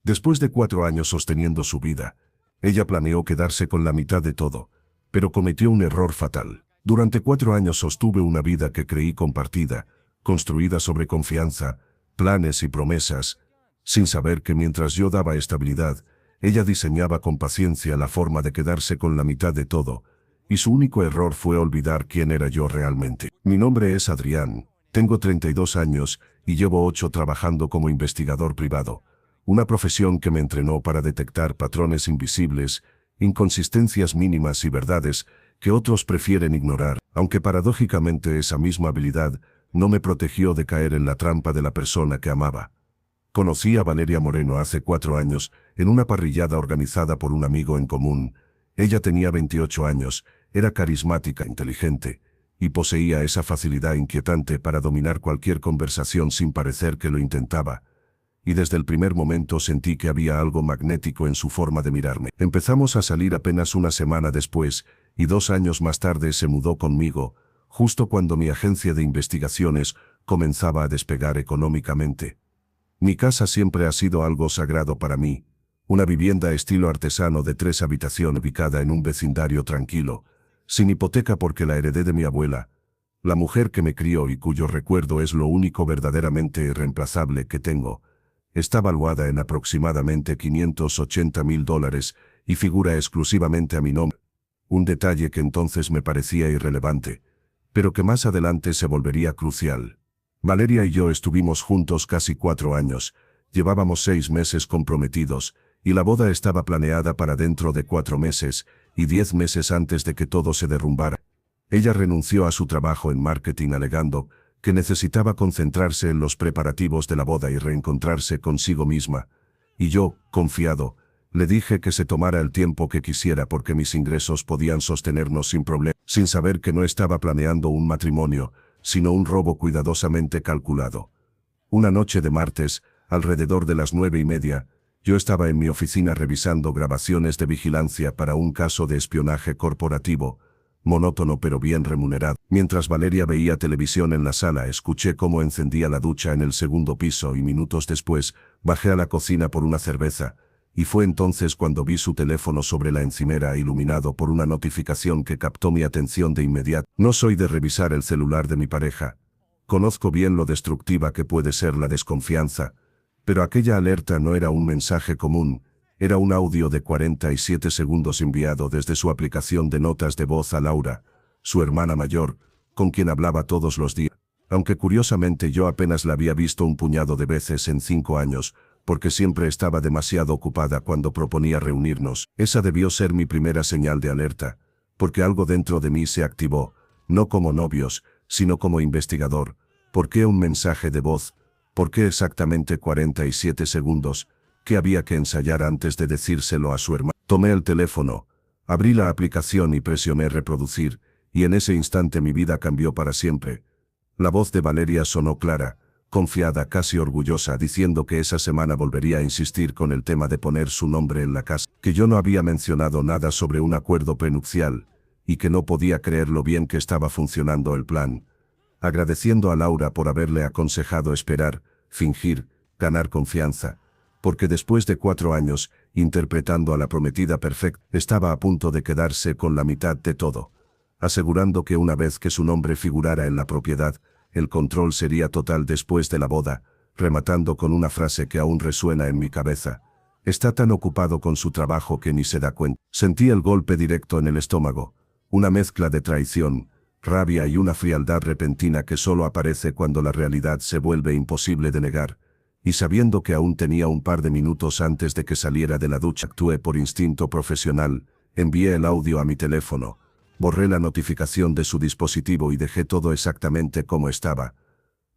Después de 4 años sosteniendo su vida, ella planeó quedarse con la mitad de todo, pero cometió un error fatal. Durante 4 años sostuve una vida que creí compartida, construida sobre confianza, planes y promesas, sin saber que mientras yo daba estabilidad, ella diseñaba con paciencia la forma de quedarse con la mitad de todo, y su único error fue olvidar quién era yo realmente. Mi nombre es Adrián, tengo 32 años y llevo 8 trabajando como investigador privado, una profesión que me entrenó para detectar patrones invisibles, inconsistencias mínimas y verdades que otros prefieren ignorar, aunque paradójicamente esa misma habilidad no me protegió de caer en la trampa de la persona que amaba. Conocí a Valeria Moreno hace 4 años, en una parrillada organizada por un amigo en común. Ella tenía 28 años, era carismática, inteligente, y poseía esa facilidad inquietante para dominar cualquier conversación sin parecer que lo intentaba. Y desde el primer momento sentí que había algo magnético en su forma de mirarme. Empezamos a salir apenas una semana después, y 2 años más tarde se mudó conmigo, justo cuando mi agencia de investigaciones comenzaba a despegar económicamente. Mi casa siempre ha sido algo sagrado para mí, una vivienda estilo artesano de 3 habitaciones ubicada en un vecindario tranquilo, sin hipoteca porque la heredé de mi abuela, la mujer que me crió y cuyo recuerdo es lo único verdaderamente irreemplazable que tengo. Está valuada en aproximadamente $580,000 y figura exclusivamente a mi nombre. Un detalle que entonces me parecía irrelevante, pero que más adelante se volvería crucial. Valeria y yo estuvimos juntos casi 4 años, llevábamos 6 meses comprometidos, y la boda estaba planeada para dentro de 4 meses, y 10 meses antes de que todo se derrumbara. Ella renunció a su trabajo en marketing alegando que necesitaba concentrarse en los preparativos de la boda y reencontrarse consigo misma, y yo, confiado, le dije que se tomara el tiempo que quisiera porque mis ingresos podían sostenernos sin problema, sin saber que no estaba planeando un matrimonio, sino un robo cuidadosamente calculado. Una noche de martes, alrededor de las 9:30, yo estaba en mi oficina revisando grabaciones de vigilancia para un caso de espionaje corporativo, monótono pero bien remunerado. Mientras Valeria veía televisión en la sala, escuché cómo encendía la ducha en el 2.º piso y minutos después bajé a la cocina por una cerveza, y fue entonces cuando vi su teléfono sobre la encimera iluminado por una notificación que captó mi atención de inmediato. No soy de revisar el celular de mi pareja. Conozco bien lo destructiva que puede ser la desconfianza, pero aquella alerta no era un mensaje común. Era un audio de 47 segundos enviado desde su aplicación de notas de voz a Laura, su hermana mayor, con quien hablaba todos los días. Aunque curiosamente yo apenas la había visto un puñado de veces en 5 años, porque siempre estaba demasiado ocupada cuando proponía reunirnos. Esa debió ser mi primera señal de alerta, porque algo dentro de mí se activó, no como novios, sino como investigador. ¿Por qué un mensaje de voz? ¿Por qué exactamente 47 segundos? ¿Qué había que ensayar antes de decírselo a su hermano? Tomé el teléfono, abrí la aplicación y presioné reproducir, y en ese instante mi vida cambió para siempre. La voz de Valeria sonó clara, confiada, casi orgullosa, diciendo que esa semana volvería a insistir con el tema de poner su nombre en la casa, que yo no había mencionado nada sobre un acuerdo prenupcial, y que no podía creer lo bien que estaba funcionando el plan. Agradeciendo a Laura por haberle aconsejado esperar, fingir, ganar confianza, porque después de 4 años, interpretando a la prometida perfecta, estaba a punto de quedarse con la mitad de todo, asegurando que una vez que su nombre figurara en la propiedad, el control sería total después de la boda, rematando con una frase que aún resuena en mi cabeza. Está tan ocupado con su trabajo que ni se da cuenta. Sentí el golpe directo en el estómago, una mezcla de traición, rabia y una frialdad repentina que solo aparece cuando la realidad se vuelve imposible de negar. Y sabiendo que aún tenía un par de minutos antes de que saliera de la ducha, actué por instinto profesional, envié el audio a mi teléfono, borré la notificación de su dispositivo y dejé todo exactamente como estaba.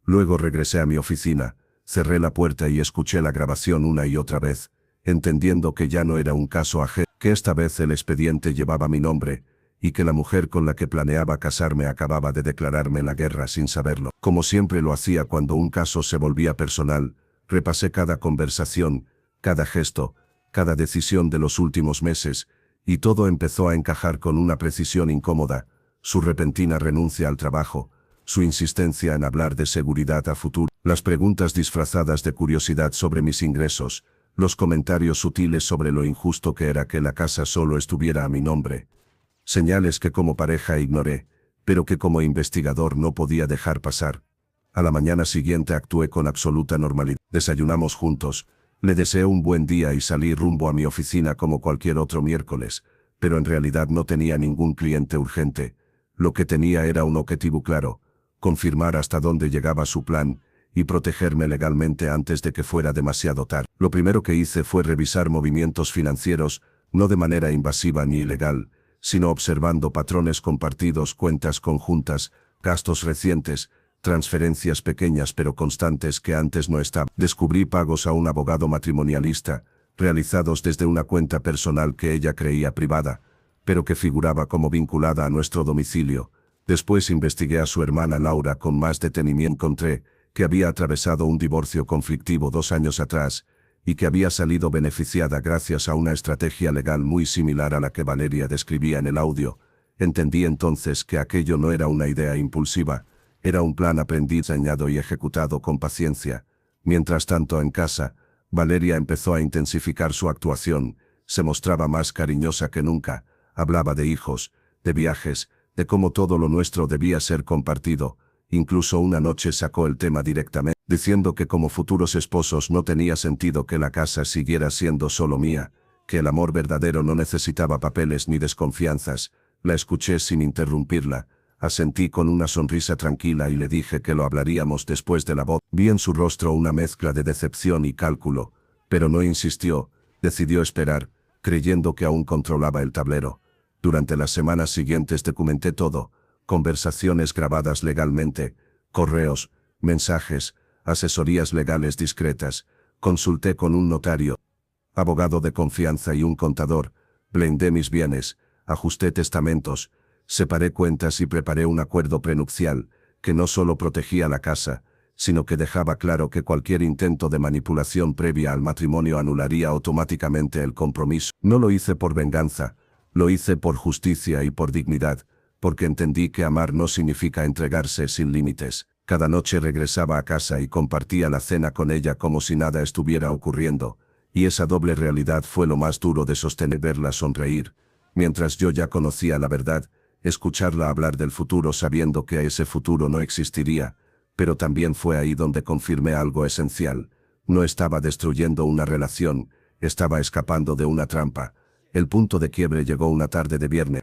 Luego regresé a mi oficina, cerré la puerta y escuché la grabación una y otra vez, entendiendo que ya no era un caso ajeno, que esta vez el expediente llevaba mi nombre, y que la mujer con la que planeaba casarme acababa de declararme la guerra sin saberlo. Como siempre lo hacía cuando un caso se volvía personal, repasé cada conversación, cada gesto, cada decisión de los últimos meses, y todo empezó a encajar con una precisión incómoda: su repentina renuncia al trabajo, su insistencia en hablar de seguridad a futuro, las preguntas disfrazadas de curiosidad sobre mis ingresos, los comentarios sutiles sobre lo injusto que era que la casa solo estuviera a mi nombre. Señales que como pareja ignoré, pero que como investigador no podía dejar pasar. A la mañana siguiente actué con absoluta normalidad. Desayunamos juntos, le deseé un buen día y salí rumbo a mi oficina como cualquier otro miércoles, pero en realidad no tenía ningún cliente urgente. Lo que tenía era un objetivo claro: confirmar hasta dónde llegaba su plan y protegerme legalmente antes de que fuera demasiado tarde. Lo primero que hice fue revisar movimientos financieros, no de manera invasiva ni ilegal, sino observando patrones compartidos, cuentas conjuntas, gastos recientes, transferencias pequeñas pero constantes que antes no estaban. Descubrí pagos a un abogado matrimonialista, realizados desde una cuenta personal que ella creía privada, pero que figuraba como vinculada a nuestro domicilio. Después investigué a su hermana Laura con más detenimiento. Encontré que había atravesado un divorcio conflictivo 2 años atrás, y que había salido beneficiada gracias a una estrategia legal muy similar a la que Valeria describía en el audio. Entendí entonces que aquello no era una idea impulsiva, era un plan aprendido, diseñado y ejecutado con paciencia. Mientras tanto en casa, Valeria empezó a intensificar su actuación, se mostraba más cariñosa que nunca, hablaba de hijos, de viajes, de cómo todo lo nuestro debía ser compartido. Incluso una noche sacó el tema directamente, diciendo que como futuros esposos no tenía sentido que la casa siguiera siendo solo mía, que el amor verdadero no necesitaba papeles ni desconfianzas. La escuché sin interrumpirla, asentí con una sonrisa tranquila y le dije que lo hablaríamos después de la boda. Vi en su rostro una mezcla de decepción y cálculo, pero no insistió, decidió esperar, creyendo que aún controlaba el tablero. Durante las semanas siguientes documenté todo: conversaciones grabadas legalmente, correos, mensajes, asesorías legales discretas. Consulté con un notario, abogado de confianza y un contador, blindé mis bienes, ajusté testamentos, separé cuentas y preparé un acuerdo prenupcial, que no solo protegía la casa, sino que dejaba claro que cualquier intento de manipulación previa al matrimonio anularía automáticamente el compromiso. No lo hice por venganza, lo hice por justicia y por dignidad, porque entendí que amar no significa entregarse sin límites. Cada noche regresaba a casa y compartía la cena con ella como si nada estuviera ocurriendo, y esa doble realidad fue lo más duro de sostener: verla sonreír, mientras yo ya conocía la verdad, escucharla hablar del futuro sabiendo que ese futuro no existiría. Pero también fue ahí donde confirmé algo esencial: no estaba destruyendo una relación, estaba escapando de una trampa. El punto de quiebre llegó una tarde de viernes,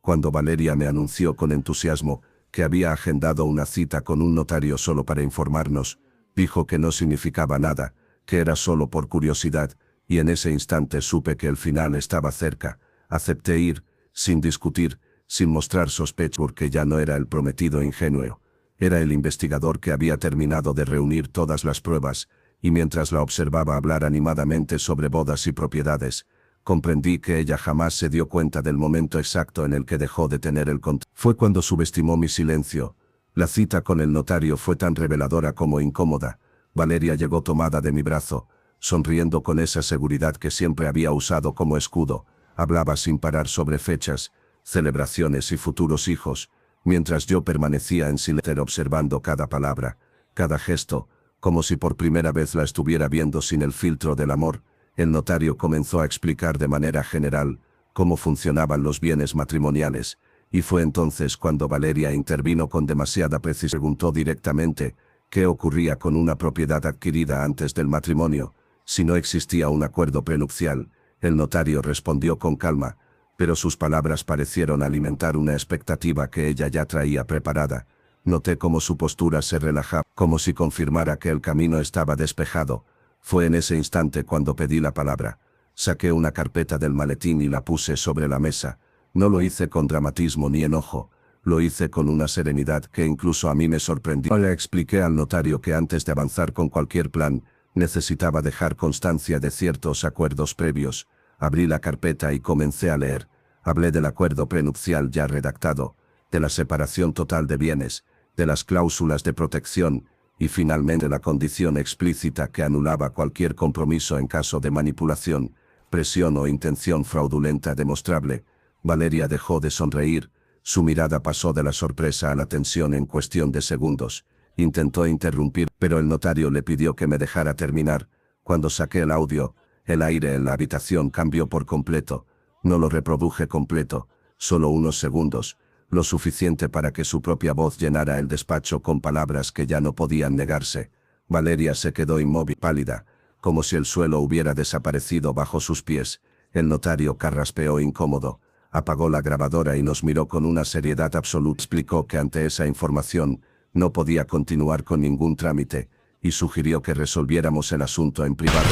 cuando Valeria me anunció con entusiasmo que había agendado una cita con un notario solo para informarnos. Dijo que no significaba nada, que era solo por curiosidad, y en ese instante supe que el final estaba cerca. Acepté ir, sin discutir, sin mostrar sospecha, porque ya no era el prometido ingenuo. Era el investigador que había terminado de reunir todas las pruebas, y mientras la observaba hablar animadamente sobre bodas y propiedades, comprendí que ella jamás se dio cuenta del momento exacto en el que dejó de tener el control. Fue cuando subestimó mi silencio. La cita con el notario fue tan reveladora como incómoda. Valeria llegó tomada de mi brazo, sonriendo con esa seguridad que siempre había usado como escudo. Hablaba sin parar sobre fechas, celebraciones y futuros hijos, mientras yo permanecía en silencio observando cada palabra, cada gesto, como si por primera vez la estuviera viendo sin el filtro del amor. El notario comenzó a explicar de manera general cómo funcionaban los bienes matrimoniales, y fue entonces cuando Valeria intervino con demasiada precisión. Preguntó directamente qué ocurría con una propiedad adquirida antes del matrimonio, si no existía un acuerdo prenupcial. El notario respondió con calma, pero sus palabras parecieron alimentar una expectativa que ella ya traía preparada. Noté cómo su postura se relajaba, como si confirmara que el camino estaba despejado. Fue en ese instante cuando pedí la palabra. Saqué una carpeta del maletín y la puse sobre la mesa. No lo hice con dramatismo ni enojo, lo hice con una serenidad que incluso a mí me sorprendió. Le expliqué al notario que antes de avanzar con cualquier plan, necesitaba dejar constancia de ciertos acuerdos previos. Abrí la carpeta y comencé a leer. Hablé del acuerdo prenupcial ya redactado, de la separación total de bienes, de las cláusulas de protección, y finalmente la condición explícita que anulaba cualquier compromiso en caso de manipulación, presión o intención fraudulenta demostrable. Valeria dejó de sonreír, su mirada pasó de la sorpresa a la tensión en cuestión de segundos. Intentó interrumpir, pero el notario le pidió que me dejara terminar. Cuando saqué el audio, El aire en la habitación cambió por completo. No lo reproduje completo, solo unos segundos, lo suficiente para que su propia voz llenara el despacho con palabras que ya no podían negarse. Valeria se quedó inmóvil, pálida, como si el suelo hubiera desaparecido bajo sus pies. El notario carraspeó incómodo, apagó la grabadora y nos miró con una seriedad absoluta. Explicó que ante esa información no podía continuar con ningún trámite y sugirió que resolviéramos el asunto en privado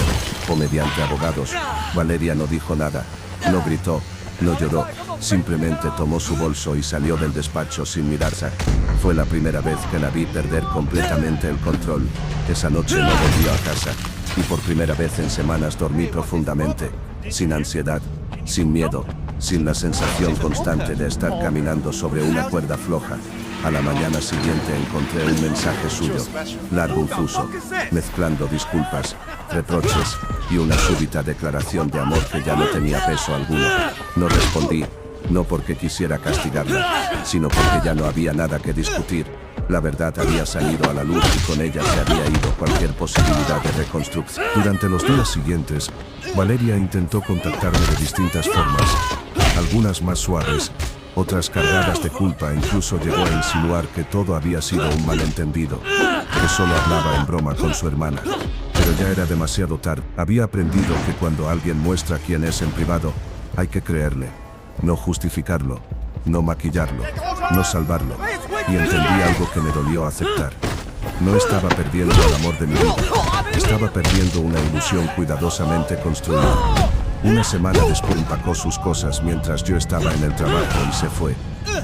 o mediante abogados. Valeria no dijo nada, no gritó, no lloró, simplemente tomó su bolso y salió del despacho sin mirarse. Fue la primera vez que la vi perder completamente el control. Esa noche no volvió a casa y por primera vez en semanas dormí profundamente, sin ansiedad, sin miedo, sin la sensación constante de estar caminando sobre una cuerda floja. A la mañana siguiente encontré un mensaje suyo, largo y confuso, mezclando disculpas, reproches y una súbita declaración de amor que ya no tenía peso alguno. No respondí, no porque quisiera castigarla, sino porque ya no había nada que discutir. La verdad había salido a la luz y con ella se había ido cualquier posibilidad de reconstrucción. Durante los días siguientes, Valeria intentó contactarme de distintas formas, algunas más suaves, otras cargadas de culpa. Incluso llegó a insinuar que todo había sido un malentendido, que solo hablaba en broma con su hermana. Pero ya era demasiado tarde. Había aprendido que cuando alguien muestra quién es en privado, hay que creerle, no justificarlo, no maquillarlo, no salvarlo. Y entendí algo que me dolió aceptar. No estaba perdiendo el amor de mi vida, estaba perdiendo una ilusión cuidadosamente construida. Una semana después empacó sus cosas mientras yo estaba en el trabajo y se fue.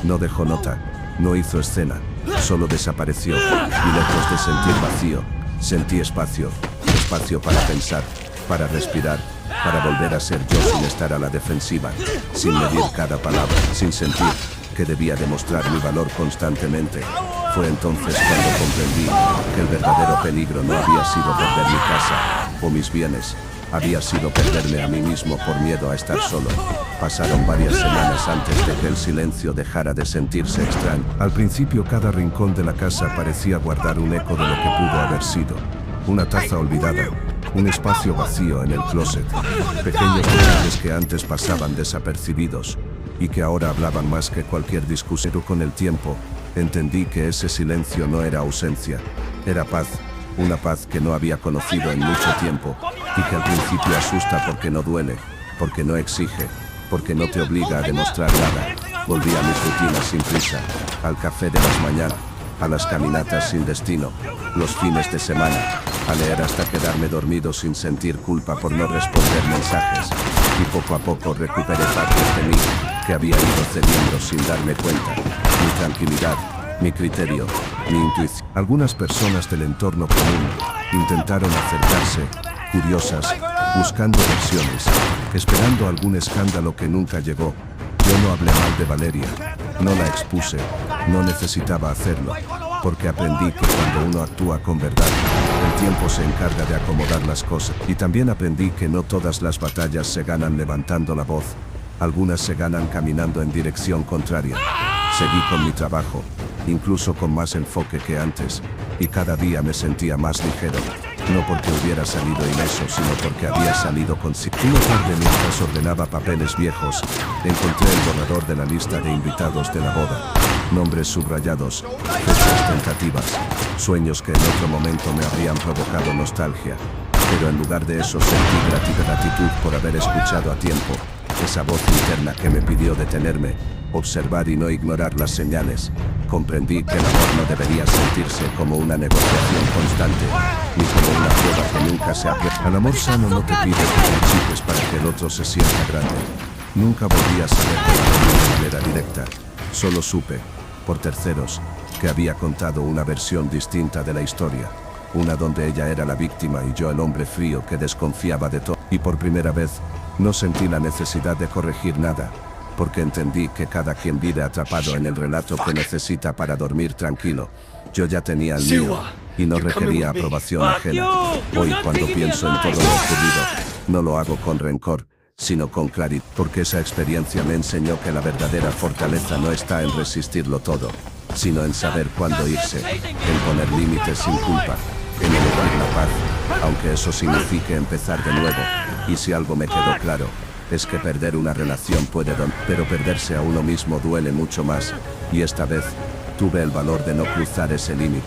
No dejó nota, no hizo escena, solo desapareció. Y lejos de sentir vacío, sentí espacio, espacio para pensar, para respirar, para volver a ser yo sin estar a la defensiva, sin medir cada palabra, sin sentir que debía demostrar mi valor constantemente. Fue entonces cuando comprendí que el verdadero peligro no había sido perder mi casa o mis bienes, había sido perderme a mí mismo por miedo a estar solo. Pasaron varias semanas antes de que el silencio dejara de sentirse extraño. Al principio cada rincón de la casa parecía guardar un eco de lo que pudo haber sido. Una taza olvidada, un espacio vacío en el closet, pequeños detalles que antes pasaban desapercibidos y que ahora hablaban más que cualquier discusión. Con el tiempo, entendí que ese silencio no era ausencia, era paz, una paz que no había conocido en mucho tiempo y que al principio asusta porque no duele, porque no exige, porque no te obliga a demostrar nada. Volví a mis rutinas sin prisa, al café de las mañanas, a las caminatas sin destino, los fines de semana, a leer hasta quedarme dormido sin sentir culpa por no responder mensajes. Y poco a poco recuperé partes de mí que había ido cediendo sin darme cuenta. Mi tranquilidad, mi criterio, mi intuición. Algunas personas del entorno común intentaron acercarse, curiosas, buscando versiones, esperando algún escándalo que nunca llegó. Yo no hablé mal de Valeria, no la expuse, no necesitaba hacerlo, porque aprendí que cuando uno actúa con verdad, el tiempo se encarga de acomodar las cosas. Y también aprendí que no todas las batallas se ganan levantando la voz, algunas se ganan caminando en dirección contraria. Seguí con mi trabajo, incluso con más enfoque que antes, y cada día me sentía más ligero, no porque hubiera salido ileso, sino porque había salido consigo. Una tarde mientras ordenaba papeles viejos, encontré el borrador de la lista de invitados de la boda. Nombres subrayados, fechas tentativas, sueños que en otro momento me habrían provocado nostalgia. Pero en lugar de eso sentí gratitud por haber escuchado a tiempo esa voz interna que me pidió detenerme, observar y no ignorar las señales. Comprendí que el amor no debería sentirse como una negociación constante, ni como una prueba que nunca se aprieta. El amor sano no te pide que te achiques para que el otro se sienta grande. Nunca volví a saber de manera directa. Solo supe, por terceros, que había contado una versión distinta de la historia. Una donde ella era la víctima y yo el hombre frío que desconfiaba de todo. Y por primera vez, no sentí la necesidad de corregir nada, porque entendí que cada quien vive atrapado en el relato que necesita para dormir tranquilo. Yo ya tenía el mío, y no requería aprobación ajena. Hoy, cuando pienso en todo lo ocurrido, no lo hago con rencor, sino con claridad, porque esa experiencia me enseñó que la verdadera fortaleza no está en resistirlo todo, sino en saber cuándo irse, en poner límites sin culpa, en elegir la paz, aunque eso signifique empezar de nuevo, Y si algo me quedó claro, es que perder una relación puede doler, pero perderse a uno mismo duele mucho más, y esta vez, tuve el valor de no cruzar ese límite.